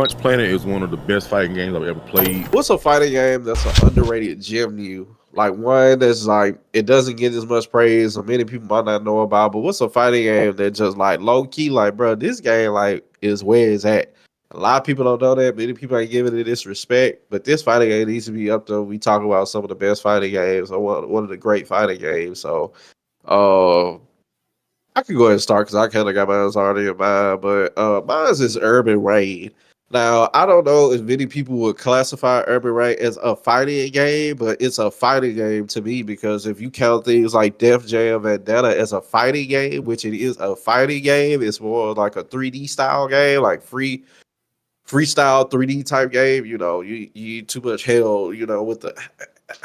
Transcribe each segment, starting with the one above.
Punch Planet is one of the best fighting games I've ever played. What's a fighting game that's an underrated gem to you? Like one that's like it doesn't get as much praise, or many people might not know about. But what's a fighting game that just like low key, like bro, this game like is where it's at. A lot of people don't know that. Many people ain't giving it this respect. But this fighting game needs to be up there. We talk about some of the best fighting games, or one of the great fighting games. So, uh, I could go ahead and start because I kind of got mine already in mind, but mine is Urban Raid. Now, I don't know if many people would classify Urban Raid as a fighting game, but it's a fighting game to me because if you count things like Def Jam Vendetta as a fighting game, which it is a fighting game, it's more like a 3D style game, like freestyle 3D type game. You know, you eat too much hell, you know, with the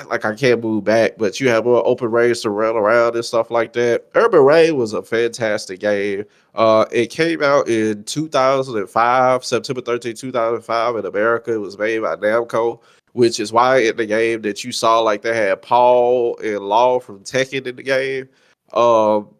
like I can't move back, but you have more open range to run around and stuff like that. Urban Raid was a fantastic game. It came out in 2005, September 13th, 2005 in America. It was made by Namco, which is why in the game that you saw like they had Paul and Law from Tekken in the game.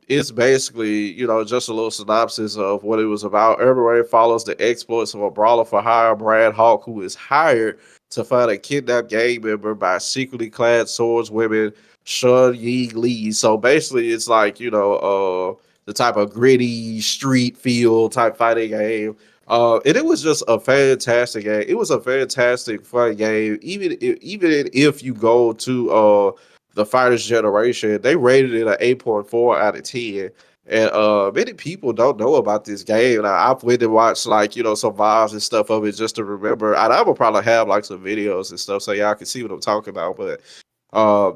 It's basically, you know, just a little synopsis of what it was about. Urban Raid follows the exploits of a brawler for hire, Brad Hawk, who is hired to find a kidnapped gang member by secretly clad swordswomen Shun Yi Lee. So basically, it's like, you know, the type of gritty street feel type fighting game. And it was just a fantastic game. It was a fantastic fun game. Even if you go to the Fighters Generation, they rated it an 8.4 out of 10. And many people don't know about this game. Now, I've went and watched like, you know, some vibes and stuff of it just to remember. And I will probably have like some videos and stuff so y'all can see what I'm talking about. But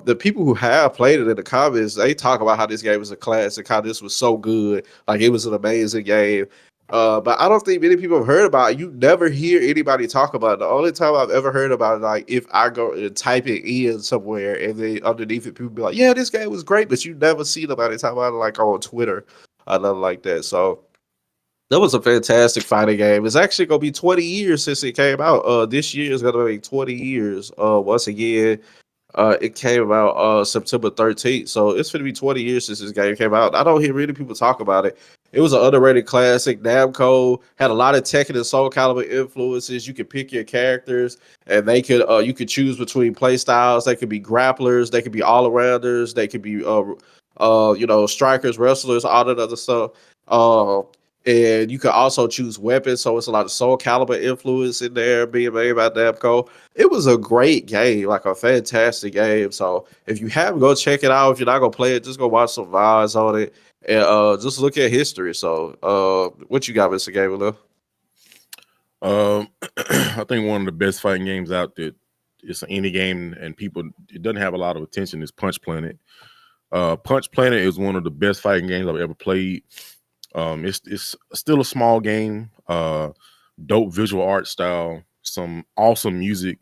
the people who have played it in the comments, they talk about how this game was a classic, how this was so good, like it was an amazing game. But I don't think many people have heard about it. You never hear anybody talk about it. The only time I've ever heard about it, like if I go and type it in somewhere and then underneath it, people be like, "Yeah, this game was great," but you never see nobody talk about it like on Twitter or nothing like that. So that was a fantastic fighting game. It's actually gonna be 20 years since it came out. This year is gonna be 20 years. Once again, it came out September 13th, so it's going to be 20 years since this game came out. I don't hear many people talk about it. It was an underrated classic. Namco had a lot of Tekken and Soul Calibur influences. You could pick your characters, and they could you could choose between play styles. They could be grapplers, they could be all arounders, they could be you know, strikers, wrestlers, all that other stuff. Uh, and you could also choose weapons, so it's a lot of Soul Calibur influence in there being made by Namco. It was a great game, like a fantastic game. So if you haven't, go check it out. If you're not gonna play it, just go watch some vibes on it and just look at history. So what you got, Mr. Gamer? I think one of the best fighting games out there, it's an indie game and people, it doesn't have a lot of attention, is Punch Planet. Punch Planet is one of the best fighting games I've ever played. It's still a small game, dope visual art style, some awesome music,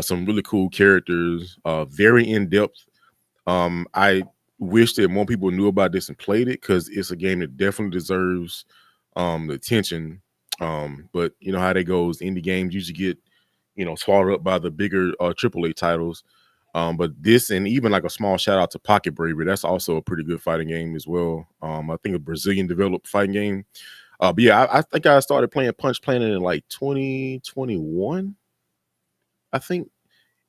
some really cool characters, very in depth. I wish that more people knew about this and played it because it's a game that definitely deserves the attention. But you know how that goes. Indie games usually get, you know, swallowed up by the bigger AAA titles. But this, and even like a small shout out to Pocket Bravery, that's also a pretty good fighting game as well. I think a Brazilian developed fighting game. But yeah, I think I started playing Punch Planet in like 2021, I think.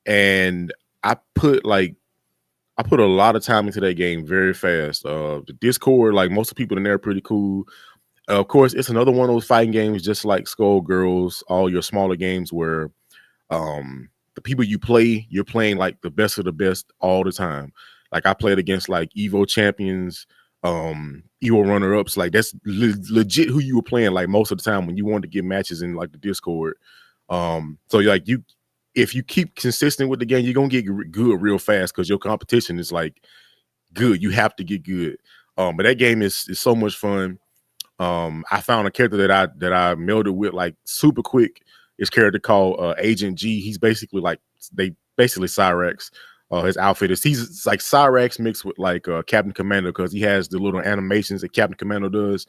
And I put a lot of time into that game very fast. The Discord, like most of the people in there are pretty cool. Of course, it's another one of those fighting games, just like Skullgirls, all your smaller games where the people you play, you're playing like the best of the best all the time. Like I played against like Evo champions, Evo runner-ups. Like that's legit who you were playing like most of the time when you wanted to get matches in like the Discord. So like if you keep consistent with the game, you're gonna get good real fast because your competition is like good. You have to get good. But that game is so much fun. I found a character that I melded with like super quick. This character called Agent G. He's basically like Cyrax. His outfit is he's like Cyrax mixed with like Captain Commando because he has the little animations that Captain Commando does.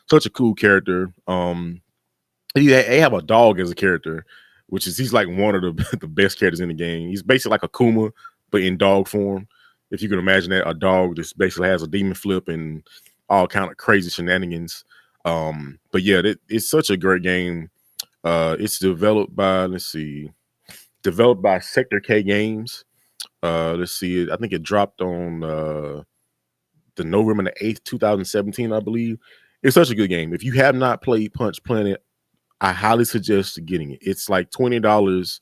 Such a cool character. They have a dog as a character, which is he's like one of the the best characters in the game. He's basically like a Kuma, but in dog form. If you can imagine that, a dog just basically has a demon flip and all kind of crazy shenanigans. But yeah, it's such a great game. It's developed by developed by Sector K Games. Let's see, I think it dropped on the November the 8th, 2017, I believe. It's such a good game. If you have not played Punch Planet, I highly suggest getting it. It's like $20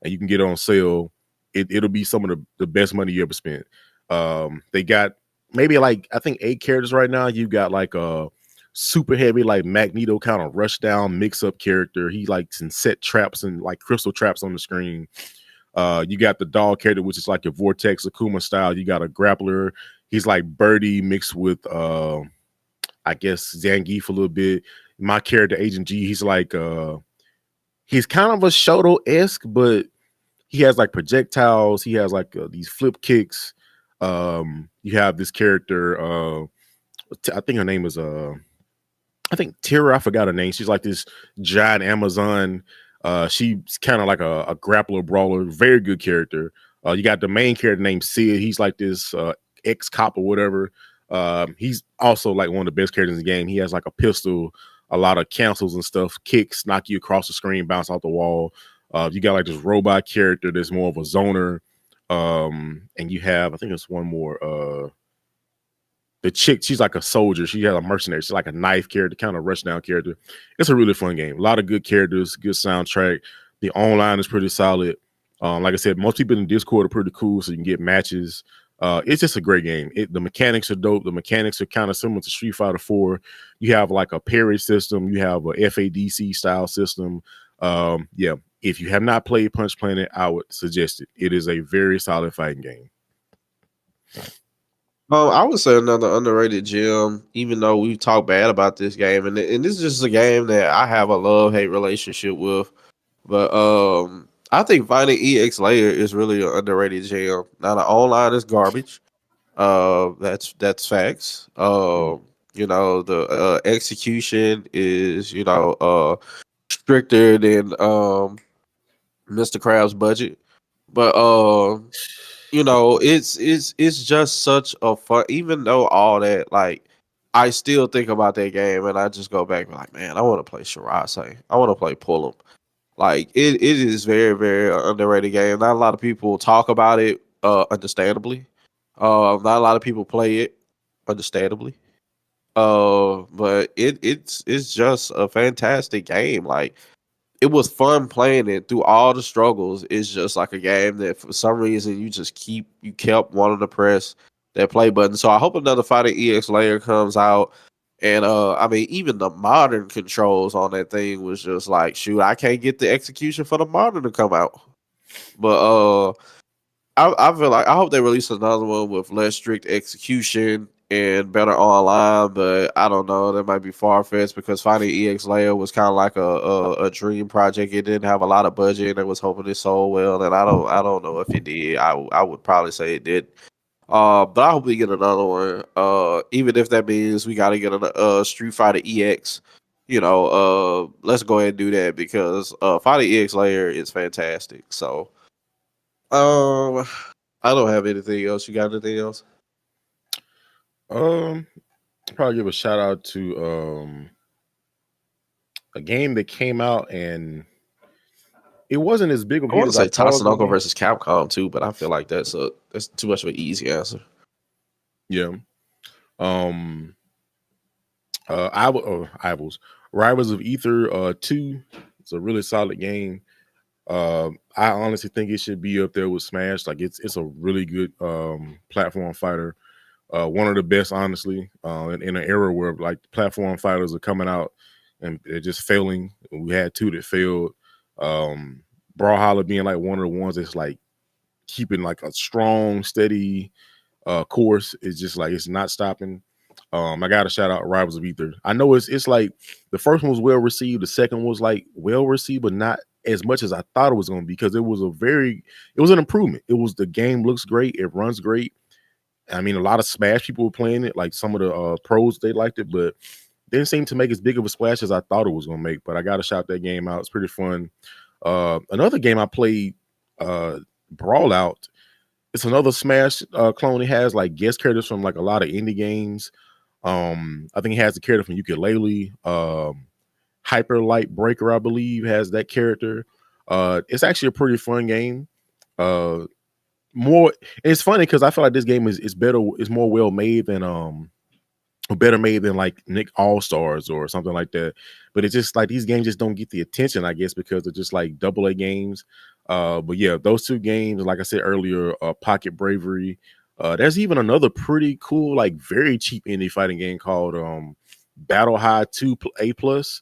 and you can get it on sale. It'll be some of the best money you ever spent. They got maybe like I think 8 characters right now. You got like a super heavy like Magneto kind of rush down mix up character. He likes and set traps and like crystal traps on the screen. You got the dog character, which is like your Vortex Akuma style. You got a grappler. He's like Birdie mixed with I guess Zangief a little bit. My character, Agent G, he's kind of a Shoto-esque, but he has like projectiles. He has like these flip kicks. You have this character. I think her name is I think Tira. I forgot her name. She's like this giant Amazon. She's kind of like a grappler brawler. Very good character. You got the main character named Sid. He's like this ex cop or whatever. He's also like one of the best characters in the game. He has like a pistol, a lot of cancels and stuff, kicks, knock you across the screen, bounce off the wall. You got like this robot character that's more of a zoner. And you have, I think there's one more. The chick, she's like a soldier. She has a mercenary. She's like a knife character, kind of rushdown character. It's a really fun game. A lot of good characters, good soundtrack. The online is pretty solid. Like I said, most people in Discord are pretty cool, so you can get matches. It's just a great game. The mechanics are dope. The mechanics are kind of similar to Street Fighter 4. You have like a parry system. You have a FADC style system. Yeah, if you have not played Punch Planet, I would suggest it. It is a very solid fighting game. I would say another underrated gem, even though we've talked bad about this game, and this is just a game that I have a love-hate relationship with. But I think Fighting EX Layer is really an underrated gem. Now the online is garbage. That's facts. You know, the execution is, stricter than Mr. Krabs' budget. But it's just such a fun. Even though all that, like, I still think about that game, and I just go back and be like, man, I want to play Shirase. I want to play Pullum. Like it is very very underrated game. Not a lot of people talk about it. Understandably, not a lot of people play it. Understandably, but it's just a fantastic game. Like it was fun playing it through all the struggles. It's just like a game that for some reason you kept wanting to press that play button. So I hope another Fighting EX Layer comes out. And I mean, even the modern controls on that thing was just like, shoot, I can't get the execution for the modern to come out. But I feel like I hope they release another one with less strict execution and better online. But I don't know, that might be far fetched because Fighting EX Layer was kind of like a dream project. It didn't have a lot of budget, and I was hoping it sold well. And I don't know if it did. I would probably say it did. But I hope we get another one. Even if that means we got to get a Street Fighter EX. Let's go ahead and do that because Fighter EX Layer is fantastic. So, I don't have anything else. You got anything else? Probably give a shout out to a game that came out and it wasn't as big of a I hit want to as I say thought it was gonna Tatsunoko be. versus Capcom too, but I feel like that's too much of an easy answer. Yeah. Um. Rivals of Ether 2. It's a really solid game. I honestly think it should be up there with Smash. Like it's a really good platform fighter. One of the best, honestly, in an era where like platform fighters are coming out and they're just failing. We had two that failed. Brawlhalla being like one of the ones that's like keeping like a strong, steady course. It's just like it's not stopping. I got to shout out Rivals of Ether. I know it's like the first one was well received, the second was like well received, but not as much as I thought it was going to be because it was an improvement. It was the game looks great, it runs great. I mean, a lot of Smash people were playing it, like some of the pros they liked it, but didn't seem to make as big of a splash as I thought it was going to make. But I got to shout that game out. It's pretty fun. Another game I played, Brawl Out. It's another Smash clone. It has like guest characters from like a lot of indie games. I think it has a character from Ukulele. Hyper Light Breaker, I believe, has that character. It's actually a pretty fun game. Uh, more, it's funny because I feel like this game is better, is more well made than better made than like Nick All Stars or something like that. But it's just like these games just don't get the attention, I guess, because they're just like AA games. But yeah, those two games, like I said earlier, Pocket Bravery. There's even another pretty cool, like very cheap indie fighting game called Battle High 2 A Plus.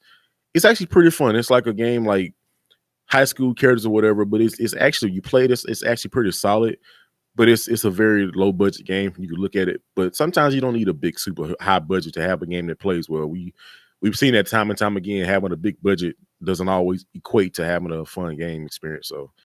It's actually pretty fun. It's like a game like high school characters or whatever, but it's actually, you play this, it's actually pretty solid. But it's a very low budget game. You can look at it, but sometimes you don't need a big super high budget to have a game that plays well. We've seen that time and time again. Having a big budget doesn't always equate to having a fun game experience. So